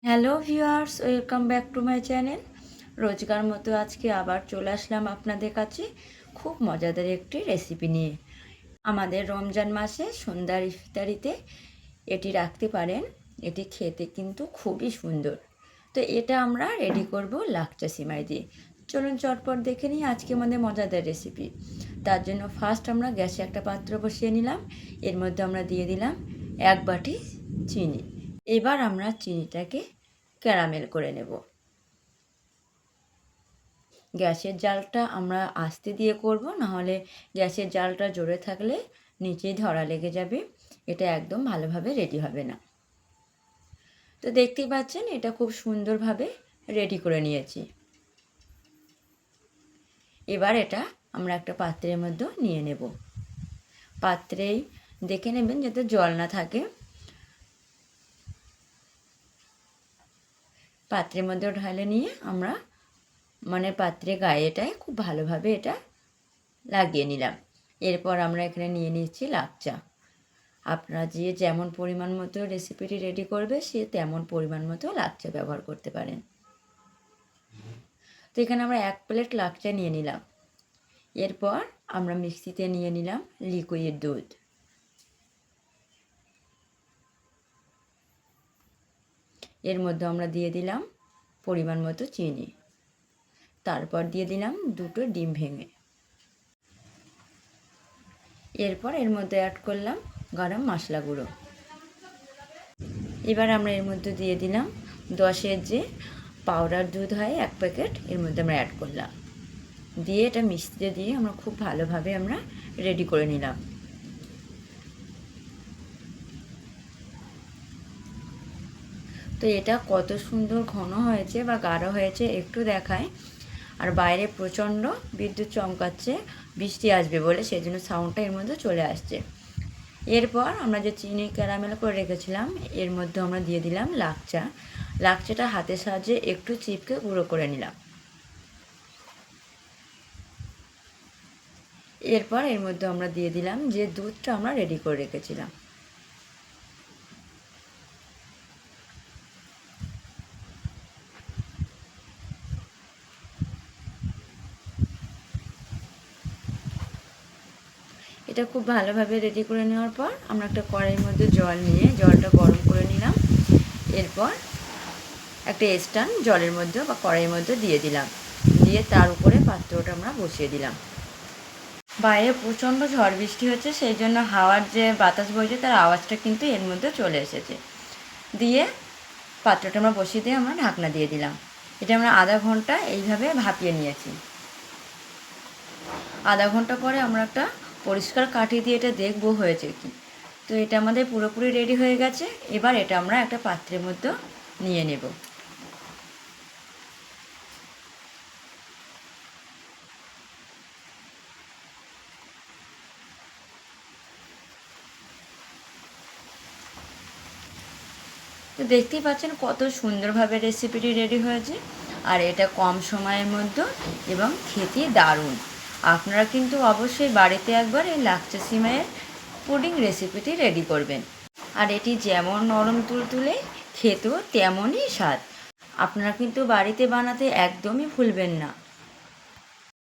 Hello viewers, welcome back to my channel. রোজকার মতো আজকে আবার চলে আসলাম আপনাদের কাছে খুব মজাদার একটি রেসিপি নিয়ে। আমাদের রমজান মাসে সন্ধ্যার ইফতারিতে এটি রাখতে পারেন। এটি খেতে কিন্তু খুবই সুন্দর। তো এটা আমরা রেডি করব লাকচা সিমাই দিয়ে। চলুন চটপট দেখে নিই আজকে আমাদের মজাদার রেসিপি। তার জন্য ফার্স্ট আমরা গ্যাসে একটা পাত্র বসিয়ে নিলাম। এর মধ্যে আমরা দিয়ে দিলাম 1 বাটি চিনি। এবার আমরা চিনিটাকে ক্যারামেল করে নেব। গ্যাসের জালটা আমরা আস্তে দিয়ে করব, নাহলে গ্যাসের জালটা জোরে থাকলে নিচেই ধরা লেগে যাবে, এটা একদম ভালোভাবে রেডি হবে না। তো দেখতেই পাচ্ছেন এটা খুব সুন্দরভাবে রেডি করে নিয়েছি। এবার এটা আমরা একটা পাত্রের মধ্যে নিয়ে নেব। পাত্রেই দেখে নেবেন যাতে জল না থাকে। পাত্রের মধ্যে ঢালে নিয়ে আমরা পাত্রে গায়েটায় খুব ভালোভাবে এটা লাগিয়ে নিলাম। এরপর আমরা এখানে নিয়ে নিচ্ছি লাকচা। আপনারা যে যেমন পরিমাণ মতো রেসিপিটি রেডি করবে সে তেমন পরিমাণ মতো লাকচা ব্যবহার করতে পারেন। তো এখানে আমরা 1 প্লেট লাকচা নিয়ে নিলাম। এরপর আমরা মিক্সিতে নিয়ে নিলাম লিকুইড দুধ। এর মধ্যে আমরা দিয়ে দিলাম পরিমাণ মতো চিনি। তারপর দিয়ে দিলাম 2টো ডিম ভেঙে। এরপর এর মধ্যে অ্যাড করলাম গরম মশলা গুঁড়ো। এবার আমরা এর মধ্যে দিয়ে দিলাম 10-এর যে পাউডার দুধ হয় 1 প্যাকেট, এর মধ্যে আমরা অ্যাড করলাম। দিয়ে এটা মিক্সিতে দিয়ে আমরা খুব ভালোভাবে আমরা রেডি করে নিলাম। তো এটা কত সুন্দর ঘন হয়েছে বা গাঢ় হয়েছে একটু দেখায়। আর বাইরে প্রচণ্ড বিদ্যুৎ চমকাচ্ছে, বৃষ্টি আসবে বলে, সেই জন্য সাউন্ডটা এর মধ্যে চলে আসছে। এরপর আমরা যে চিনি ক্যারামেল করে রেখেছিলাম এর মধ্যে আমরা দিয়ে দিলাম লাকচা। লাকচাটা হাতের সাহায্যে একটু চিপকে গুঁড়ো করে নিলাম। এরপর এর মধ্যে আমরা দিয়ে দিলাম যে দুধটা আমরা রেডি করে রেখেছিলাম। এটা খুব ভালোভাবে রেডি করে নেওয়ার পর আমরা একটা কড়াইয়ের মধ্যে জল নিয়ে জলটা গরম করে নিলাম। এরপর একটা স্ট্যান্ড জলের মধ্যে বা কড়াইয়ের মধ্যে দিয়ে দিলাম। দিয়ে তার উপরে পাত্রটা আমরা বসিয়ে দিলাম। বাইরে প্রচণ্ড ঝড় বৃষ্টি হচ্ছে, সেই জন্য হাওয়ার যে বাতাস বইছে তার আওয়াজটা কিন্তু এর মধ্যে চলে এসেছে। দিয়ে পাত্রটা আমরা বসিয়ে দিয়ে আমরা ঢাকনা দিয়ে দিলাম। এটা আমরা আধা ঘন্টা এইভাবে ভাপিয়ে নিয়েছি। আধা ঘন্টা পরে আমরা একটা পরিষ্কার কাঠি দিয়ে এটা দেখবো হয়েছে কি। তো এটা আমাদের পুরোপুরি রেডি হয়ে গেছে। এবার এটা আমরা একটা পাত্রের মধ্যে নিয়ে নেব। তো দেখতেই পাচ্ছেন কত সুন্দরভাবে রেসিপিটি রেডি হয়েছে, আর এটা কম সময়ের মধ্যে এবং খেতে দারুণ। আপনারা কিন্তু অবশ্যই বাড়িতে একবার এই লাকচা সিমাইয়ের পুডিং রেসিপিটি রেডি করবেন। আর এটি যেমন নরম তুলতুলে, খেতেও তেমনই স্বাদ। আপনারা কিন্তু বাড়িতে বানাতে একদমই ভুলবেন না।